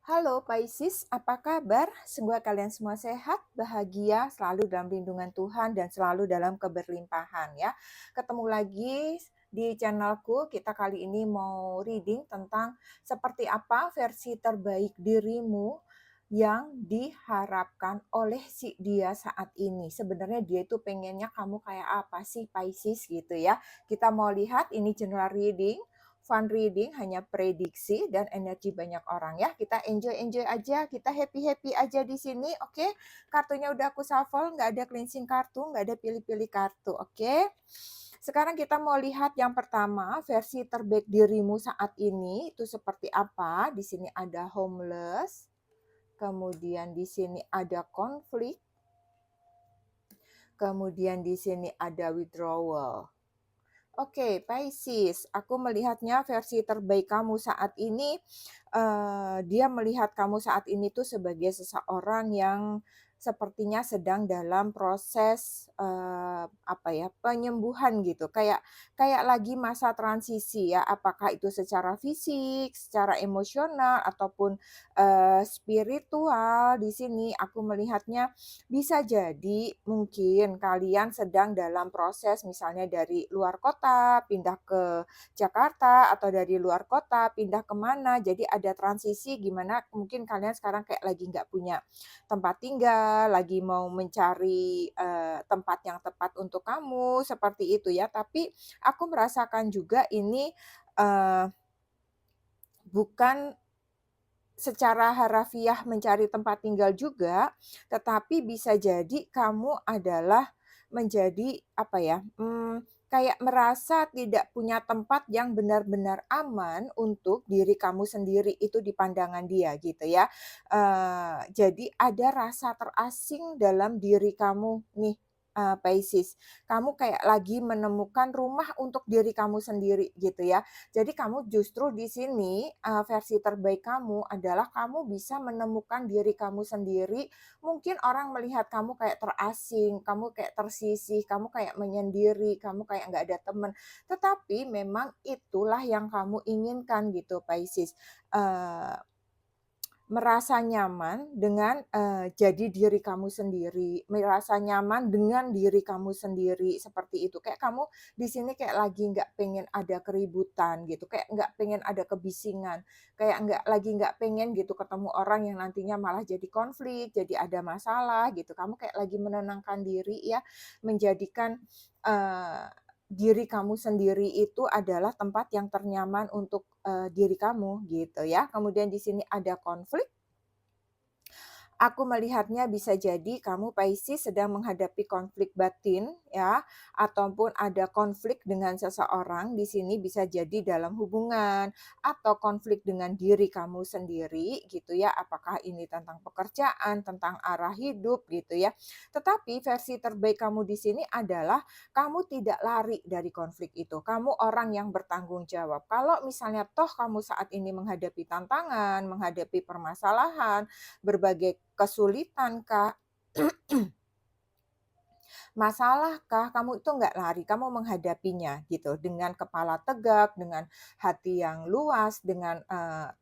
Halo Pisces, apa kabar? Semoga kalian semua sehat, bahagia, selalu dalam lindungan Tuhan dan selalu dalam keberlimpahan ya. Ketemu lagi di channelku, kita kali ini mau reading tentang seperti apa versi terbaik dirimu yang diharapkan oleh si dia saat ini. Sebenarnya dia itu pengennya kamu kayak apa sih Pisces gitu ya. Kita mau lihat ini general reading. Fun reading hanya prediksi dan energi banyak orang ya. Kita enjoy aja, kita happy aja di sini, oke? Kartunya udah aku shuffle, nggak ada cleansing kartu, nggak ada pilih-pilih kartu, oke? Sekarang kita mau lihat yang pertama, versi terbaik dirimu saat ini itu seperti apa. Di sini ada homeless, kemudian di sini ada konflik, kemudian di sini ada withdrawal. Oke, Pisces, aku melihatnya versi terbaik kamu saat ini, dia melihat kamu saat ini tuh sebagai seseorang yang sepertinya sedang dalam proses, apa ya, penyembuhan gitu, kayak kayak lagi masa transisi ya, apakah itu secara fisik, secara emosional, ataupun, spiritual. Di sini aku melihatnya bisa jadi mungkin kalian sedang dalam proses misalnya dari luar kota pindah ke Jakarta atau dari luar kota pindah ke mana. Jadi ada transisi gimana mungkin kalian sekarang kayak lagi nggak punya tempat tinggal, lagi mau mencari, tempat yang tepat untuk kamu, seperti itu ya. Tapi aku merasakan juga ini, eee, bukan secara harafiah mencari tempat tinggal juga, tetapi bisa jadi kamu adalah menjadi, apa ya, kayak merasa tidak punya tempat yang benar-benar aman untuk diri kamu sendiri itu di pandangan dia, gitu ya. Jadi ada rasa terasing dalam diri kamu nih, Pisces. Kamu kayak lagi menemukan rumah untuk diri kamu sendiri, gitu ya. Jadi kamu justru di sini, versi terbaik kamu adalah kamu bisa menemukan diri kamu sendiri. Mungkin orang melihat kamu kayak terasing, kamu kayak tersisih, kamu kayak menyendiri, kamu kayak nggak ada teman. Tetapi memang itulah yang kamu inginkan gitu, Pisces. Eee Merasa nyaman dengan, jadi diri kamu sendiri, merasa nyaman dengan diri kamu sendiri, seperti itu. Kayak kamu di sini kayak lagi nggak pengen ada keributan gitu, kayak nggak pengen ada kebisingan, kayak nggak pengen gitu ketemu orang yang nantinya malah jadi konflik, jadi ada masalah gitu. Kamu kayak lagi menenangkan diri ya, menjadikan, eee, diri kamu sendiri itu adalah tempat yang ternyaman untuk, diri kamu gitu ya. Kemudian di sini ada konflik. Aku melihatnya bisa jadi kamu Pisces sedang menghadapi konflik batin ya, ataupun ada konflik dengan seseorang, di sini bisa jadi dalam hubungan atau konflik dengan diri kamu sendiri gitu ya, apakah ini tentang pekerjaan, tentang arah hidup gitu ya. Tetapi versi terbaik kamu di sini adalah kamu tidak lari dari konflik itu, kamu orang yang bertanggung jawab. Kalau misalnya toh kamu saat ini menghadapi tantangan, menghadapi permasalahan, berbagai kesulitan, Kak, masalahkah, kamu itu nggak lari, kamu menghadapinya gitu dengan kepala tegak, dengan hati yang luas, dengan,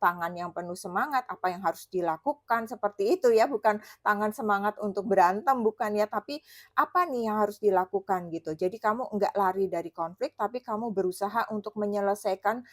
tangan yang penuh semangat, apa yang harus dilakukan, seperti itu ya, bukan tangan semangat untuk berantem, bukan ya, tapi apa nih yang harus dilakukan gitu. Jadi kamu nggak lari dari konflik, tapi kamu berusaha untuk menyelesaikan,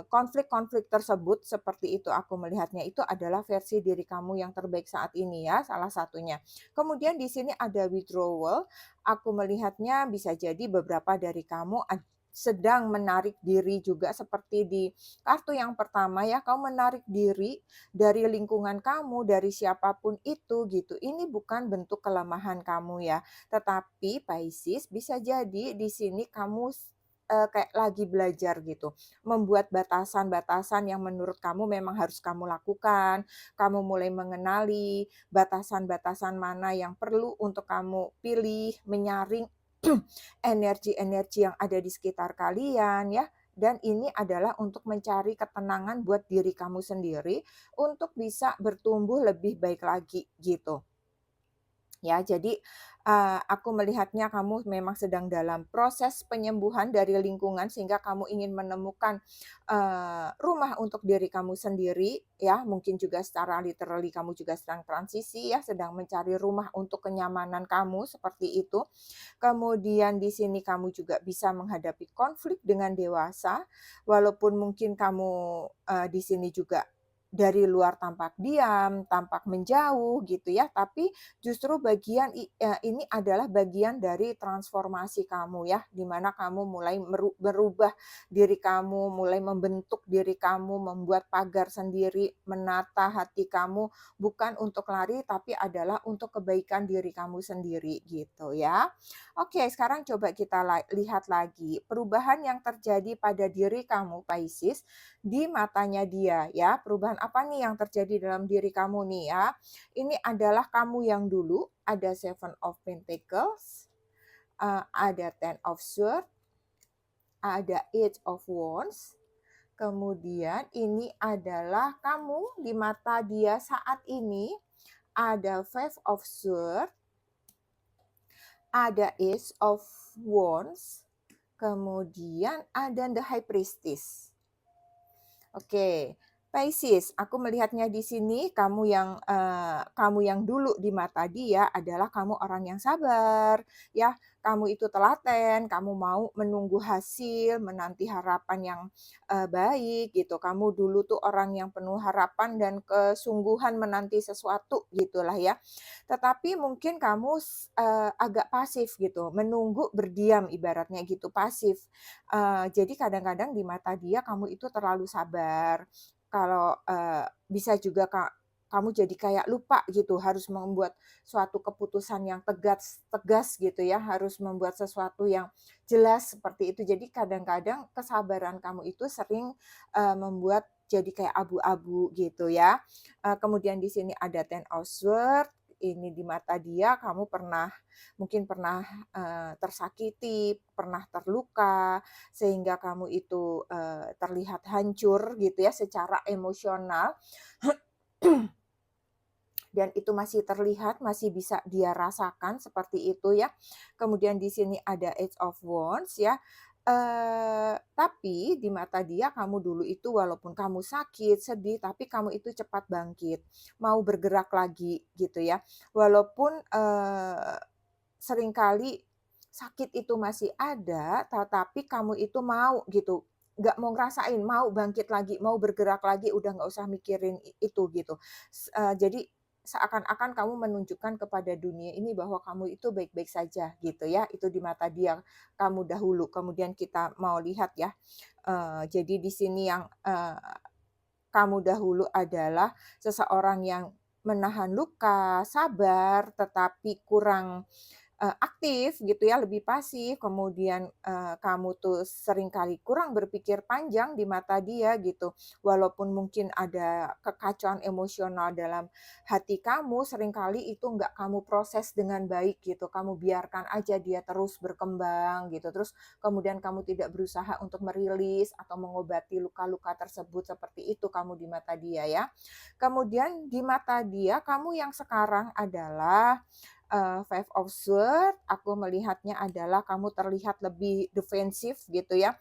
konflik-konflik tersebut, seperti itu aku melihatnya. Itu adalah versi diri kamu yang terbaik saat ini ya, salah satunya. Kemudian di sini ada withdrawal. Aku melihatnya bisa jadi beberapa dari kamu sedang menarik diri juga seperti di kartu yang pertama ya, kamu menarik diri dari lingkungan kamu, dari siapapun itu gitu. Ini bukan bentuk kelemahan kamu ya, tetapi Pisces bisa jadi di sini kamu kayak lagi belajar gitu, membuat batasan-batasan yang menurut kamu memang harus kamu lakukan. Kamu mulai mengenali batasan-batasan mana yang perlu untuk kamu pilih, menyaring energi-energi yang ada di sekitar kalian ya. Dan ini adalah untuk mencari ketenangan buat diri kamu sendiri untuk bisa bertumbuh lebih baik lagi gitu. Ya, jadi, aku melihatnya kamu memang sedang dalam proses penyembuhan dari lingkungan sehingga kamu ingin menemukan, rumah untuk diri kamu sendiri ya, mungkin juga secara literally kamu juga sedang transisi ya, sedang mencari rumah untuk kenyamanan kamu seperti itu. Kemudian di sini kamu juga bisa menghadapi konflik dengan dewasa, walaupun mungkin kamu, di sini juga dari luar tampak diam, tampak menjauh gitu ya, tapi justru ini adalah bagian dari transformasi kamu ya, di mana kamu mulai berubah diri kamu, mulai membentuk diri kamu, membuat pagar sendiri, menata hati kamu, bukan untuk lari tapi adalah untuk kebaikan diri kamu sendiri gitu ya. Oke, sekarang coba kita lihat lagi perubahan yang terjadi pada diri kamu, Pisces, di matanya dia ya. Perubahan apa nih yang terjadi dalam diri kamu nih ya? Ini adalah kamu yang dulu, ada Seven of Pentacles, ada Ten of Swords, ada Eight of Wands. Kemudian ini adalah kamu di mata dia saat ini, ada Five of Swords, ada Ace of Wands, kemudian ada The High Priestess. Oke, Pisces, aku melihatnya di sini kamu yang dulu di mata dia adalah kamu orang yang sabar, ya. Kamu itu telaten, kamu mau menunggu hasil, menanti harapan yang, baik gitu. Kamu dulu tuh orang yang penuh harapan dan kesungguhan menanti sesuatu gitulah ya. Tetapi mungkin kamu agak pasif gitu, menunggu berdiam ibaratnya gitu, pasif. Jadi kadang-kadang di mata dia kamu itu terlalu sabar. Kalau, bisa juga kamu jadi kayak lupa gitu, harus membuat suatu keputusan yang tegas tegas gitu ya, harus membuat sesuatu yang jelas seperti itu. Jadi kadang-kadang kesabaran kamu itu sering, membuat jadi kayak abu-abu gitu ya. Kemudian di sini ada Ten of Swords, ini di mata dia kamu mungkin pernah, tersakiti, pernah terluka, sehingga kamu itu, terlihat hancur gitu ya secara emosional dan itu masih terlihat, masih bisa dia rasakan seperti itu ya. Kemudian di sini ada Eight of Wands ya, tapi di mata dia kamu dulu itu walaupun kamu sakit, sedih, tapi kamu itu cepat bangkit, mau bergerak lagi gitu ya. Walaupun, seringkali sakit itu masih ada, tetapi kamu itu mau gitu, nggak mau ngerasain, mau bangkit lagi, mau bergerak lagi, udah nggak usah mikirin itu gitu. Jadi seakan-akan kamu menunjukkan kepada dunia ini bahwa kamu itu baik-baik saja gitu ya, itu di mata dia kamu dahulu. Kemudian kita mau lihat ya, jadi di sini yang, kamu dahulu adalah seseorang yang menahan luka, sabar, tetapi kurang aktif gitu ya, lebih pasif, kemudian, kamu tuh seringkali kurang berpikir panjang di mata dia gitu. Walaupun mungkin ada kekacauan emosional dalam hati kamu, seringkali itu nggak kamu proses dengan baik gitu, kamu biarkan aja dia terus berkembang gitu, terus kemudian kamu tidak berusaha untuk merilis atau mengobati luka-luka tersebut, seperti itu kamu di mata dia ya. Kemudian di mata dia, kamu yang sekarang adalah Five of Swords, aku melihatnya adalah kamu terlihat lebih defensif gitu ya.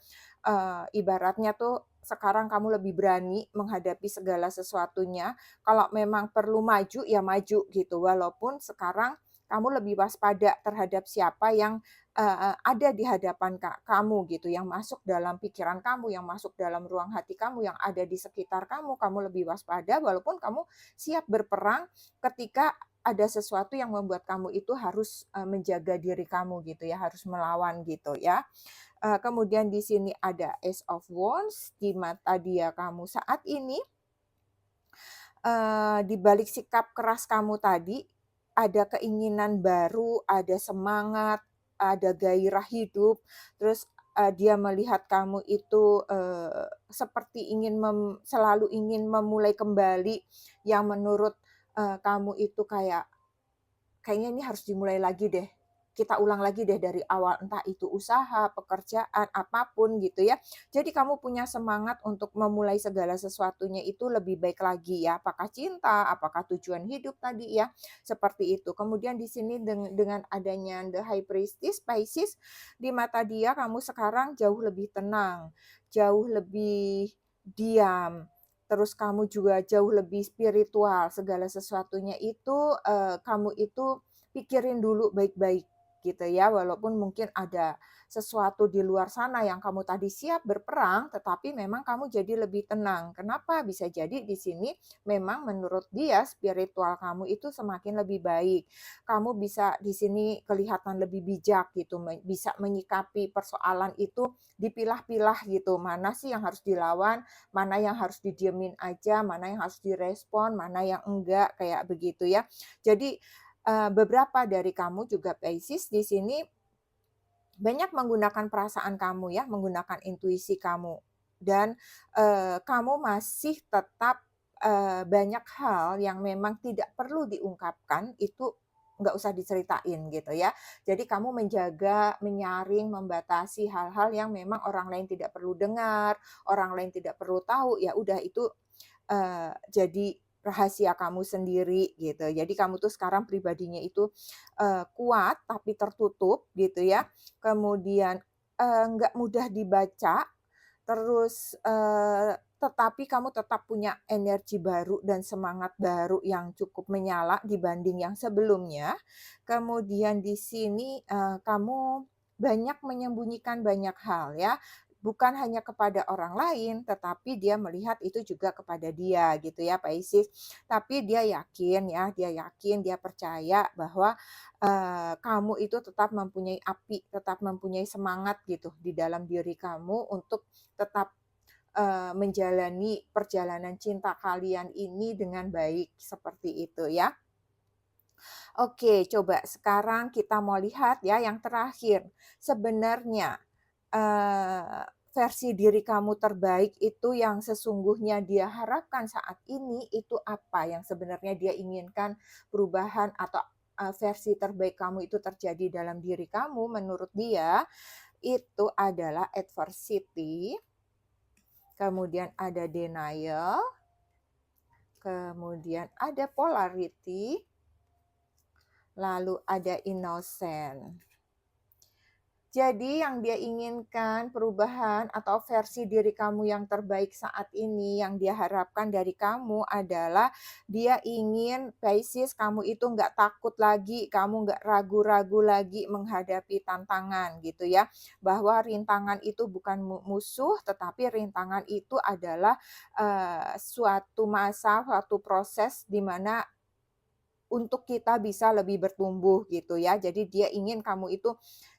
Ibaratnya tuh sekarang kamu lebih berani menghadapi segala sesuatunya. Kalau memang perlu maju, ya maju gitu. Walaupun sekarang kamu lebih waspada terhadap siapa yang, ada di hadapan kamu gitu, yang masuk dalam pikiran kamu, yang masuk dalam ruang hati kamu, yang ada di sekitar kamu lebih waspada walaupun kamu siap berperang ketika ada sesuatu yang membuat kamu itu harus, menjaga diri kamu gitu ya, harus melawan gitu ya. Kemudian di sini ada Ace of Wands, di mata dia kamu saat ini, di balik sikap keras kamu tadi, ada keinginan baru, ada semangat, ada gairah hidup, terus, dia melihat kamu itu, seperti selalu ingin memulai kembali, yang menurut, kamu itu kayaknya ini harus dimulai lagi deh, kita ulang lagi deh dari awal, entah itu usaha, pekerjaan, apapun gitu ya. Jadi kamu punya semangat untuk memulai segala sesuatunya itu lebih baik lagi ya, apakah cinta, apakah tujuan hidup tadi ya, seperti itu. Kemudian di sini dengan adanya The High Priestess Pisces, di mata dia kamu sekarang jauh lebih tenang, jauh lebih diam, terus kamu juga jauh lebih spiritual, segala sesuatunya itu, kamu itu pikirin dulu baik-baik gitu ya, walaupun mungkin ada sesuatu di luar sana yang kamu tadi siap berperang, tetapi memang kamu jadi lebih tenang. Kenapa? Bisa jadi di sini memang menurut dia spiritual kamu itu semakin lebih baik. Kamu bisa di sini kelihatan lebih bijak gitu, bisa menyikapi persoalan itu dipilah-pilah gitu, mana sih yang harus dilawan, mana yang harus didiemin aja, mana yang harus direspon, mana yang enggak, kayak begitu ya. Jadi, beberapa dari kamu juga Pisces di sini banyak menggunakan perasaan kamu ya, menggunakan intuisi kamu. Dan, kamu masih tetap, banyak hal yang memang tidak perlu diungkapkan, itu nggak usah diceritain gitu ya. Jadi kamu menjaga, menyaring, membatasi hal-hal yang memang orang lain tidak perlu dengar, orang lain tidak perlu tahu, ya udah itu jadi rahasia kamu sendiri gitu. Jadi kamu tuh sekarang pribadinya itu, kuat tapi tertutup gitu ya. Kemudian, nggak mudah dibaca, terus, tetapi kamu tetap punya energi baru dan semangat baru yang cukup menyala dibanding yang sebelumnya. Kemudian di sini, kamu banyak menyembunyikan banyak hal ya, bukan hanya kepada orang lain, tetapi dia melihat itu juga kepada dia gitu ya, Pisces. Tapi dia yakin ya, dia yakin, dia percaya bahwa, kamu itu tetap mempunyai api, tetap mempunyai semangat gitu di dalam diri kamu untuk tetap, menjalani perjalanan cinta kalian ini dengan baik, seperti itu ya. Oke, coba sekarang kita mau lihat ya yang terakhir. Sebenarnya, versi diri kamu terbaik itu yang sesungguhnya dia harapkan saat ini itu apa yang sebenarnya dia inginkan perubahan atau, versi terbaik kamu itu terjadi dalam diri kamu menurut dia, itu adalah adversity, kemudian ada denial, kemudian ada polarity, lalu ada innocent. Jadi yang dia inginkan perubahan atau versi diri kamu yang terbaik saat ini, yang dia harapkan dari kamu adalah dia ingin Pisces kamu itu nggak takut lagi, kamu nggak ragu-ragu lagi menghadapi tantangan gitu ya. Bahwa rintangan itu bukan musuh, tetapi rintangan itu adalah suatu masa, suatu proses di mana untuk kita bisa lebih bertumbuh gitu ya. Jadi dia ingin kamu itu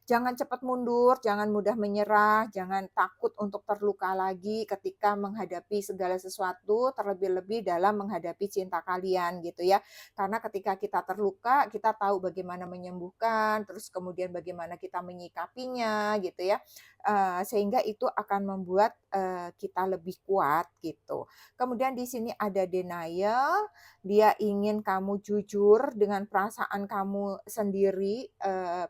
jangan cepat mundur, jangan mudah menyerah, jangan takut untuk terluka lagi ketika menghadapi segala sesuatu, terlebih-lebih dalam menghadapi cinta kalian gitu ya. Karena ketika kita terluka, kita tahu bagaimana menyembuhkan, terus kemudian bagaimana kita menyikapinya gitu ya. Sehingga itu akan membuat, kita lebih kuat gitu. Kemudian di sini ada denial, dia ingin kamu jujur dengan perasaan kamu sendiri,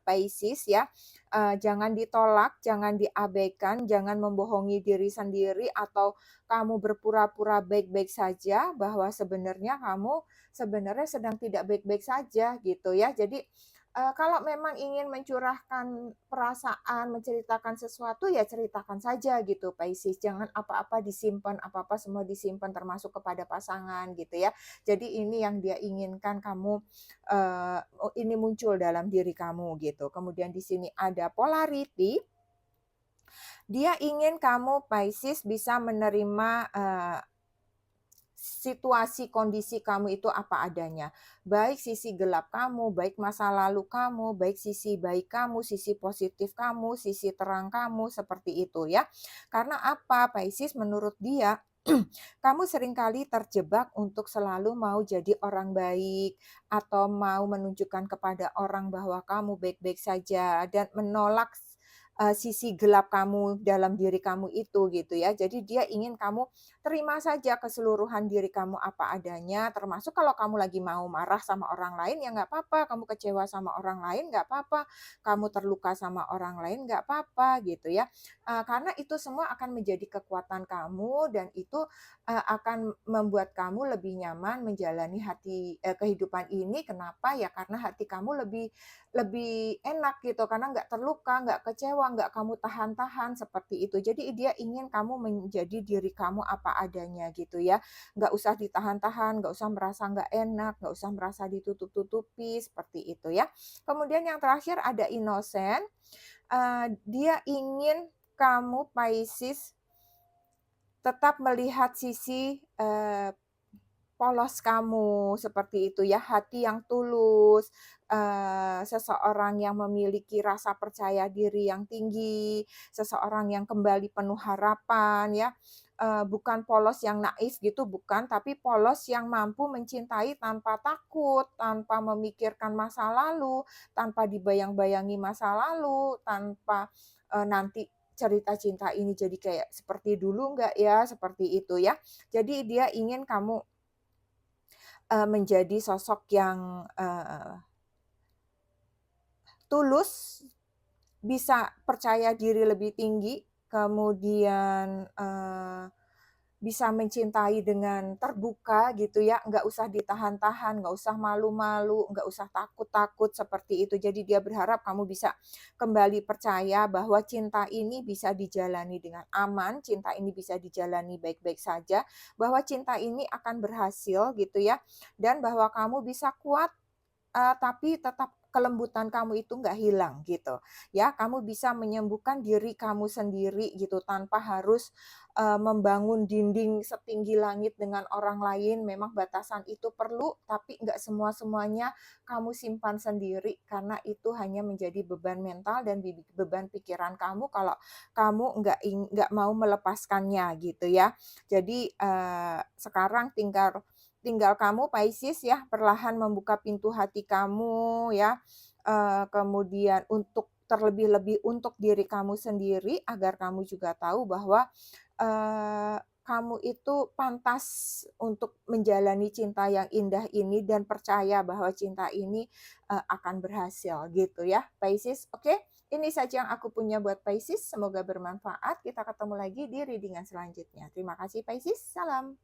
Pisces ya. Jangan ditolak, jangan diabaikan, jangan membohongi diri sendiri atau kamu berpura-pura baik-baik saja bahwa sebenarnya kamu sebenarnya sedang tidak baik-baik saja gitu ya. Jadi, kalau memang ingin mencurahkan perasaan, menceritakan sesuatu, ya ceritakan saja gitu Pisces. Jangan apa-apa disimpan, apa-apa semua disimpan termasuk kepada pasangan gitu ya. Jadi ini yang dia inginkan kamu, ini muncul dalam diri kamu gitu. Kemudian di sini ada polarity, dia ingin kamu Pisces bisa menerima, situasi kondisi kamu itu apa adanya. Baik sisi gelap kamu, baik masa lalu kamu, baik sisi baik kamu, sisi positif kamu, sisi terang kamu, seperti itu ya. Karena apa? Pisces menurut dia, kamu seringkali terjebak untuk selalu mau jadi orang baik atau mau menunjukkan kepada orang bahwa kamu baik-baik saja dan menolak sisi gelap kamu dalam diri kamu itu gitu ya. Jadi dia ingin kamu terima saja keseluruhan diri kamu apa adanya, termasuk kalau kamu lagi mau marah sama orang lain ya nggak apa-apa, kamu kecewa sama orang lain nggak apa-apa, kamu terluka sama orang lain nggak apa-apa gitu ya. Karena itu semua akan menjadi kekuatan kamu dan itu, akan membuat kamu lebih nyaman menjalani kehidupan ini. Kenapa? Ya karena hati kamu lebih lebih enak gitu, karena nggak terluka, nggak kecewa, nggak kamu tahan-tahan, seperti itu. Jadi dia ingin kamu menjadi diri kamu apa adanya gitu ya. Nggak usah ditahan-tahan, nggak usah merasa nggak enak, nggak usah merasa ditutup-tutupi, seperti itu ya. Kemudian yang terakhir ada innocent, dia ingin kamu Pisces tetap melihat sisi, polos kamu, seperti itu ya, hati yang tulus, seseorang yang memiliki rasa percaya diri yang tinggi, seseorang yang kembali penuh harapan ya, bukan polos yang naif gitu, bukan, tapi polos yang mampu mencintai tanpa takut, tanpa memikirkan masa lalu, tanpa dibayang-bayangi masa lalu, tanpa, nanti cerita cinta ini jadi kayak seperti dulu nggak ya, seperti itu ya. Jadi dia ingin kamu menjadi sosok yang, tulus, bisa percaya diri lebih tinggi, kemudian, bisa mencintai dengan terbuka gitu ya, nggak usah ditahan-tahan, nggak usah malu-malu, nggak usah takut-takut, seperti itu. Jadi dia berharap kamu bisa kembali percaya bahwa cinta ini bisa dijalani dengan aman, cinta ini bisa dijalani baik-baik saja, bahwa cinta ini akan berhasil gitu ya, dan bahwa kamu bisa kuat. Tapi tetap kelembutan kamu itu nggak hilang gitu, ya. Kamu bisa menyembuhkan diri kamu sendiri gitu tanpa harus, membangun dinding setinggi langit dengan orang lain. Memang batasan itu perlu, tapi nggak semua-semuanya kamu simpan sendiri karena itu hanya menjadi beban mental dan beban pikiran kamu kalau kamu nggak mau melepaskannya gitu ya. Jadi, sekarang tinggal tinggal kamu Pisces ya, perlahan membuka pintu hati kamu ya, kemudian terlebih-lebih untuk diri kamu sendiri agar kamu juga tahu bahwa, kamu itu pantas untuk menjalani cinta yang indah ini dan percaya bahwa cinta ini, akan berhasil gitu ya Pisces, oke? Ini saja yang aku punya buat Pisces, semoga bermanfaat. Kita ketemu lagi di reading selanjutnya. Terima kasih Pisces, salam.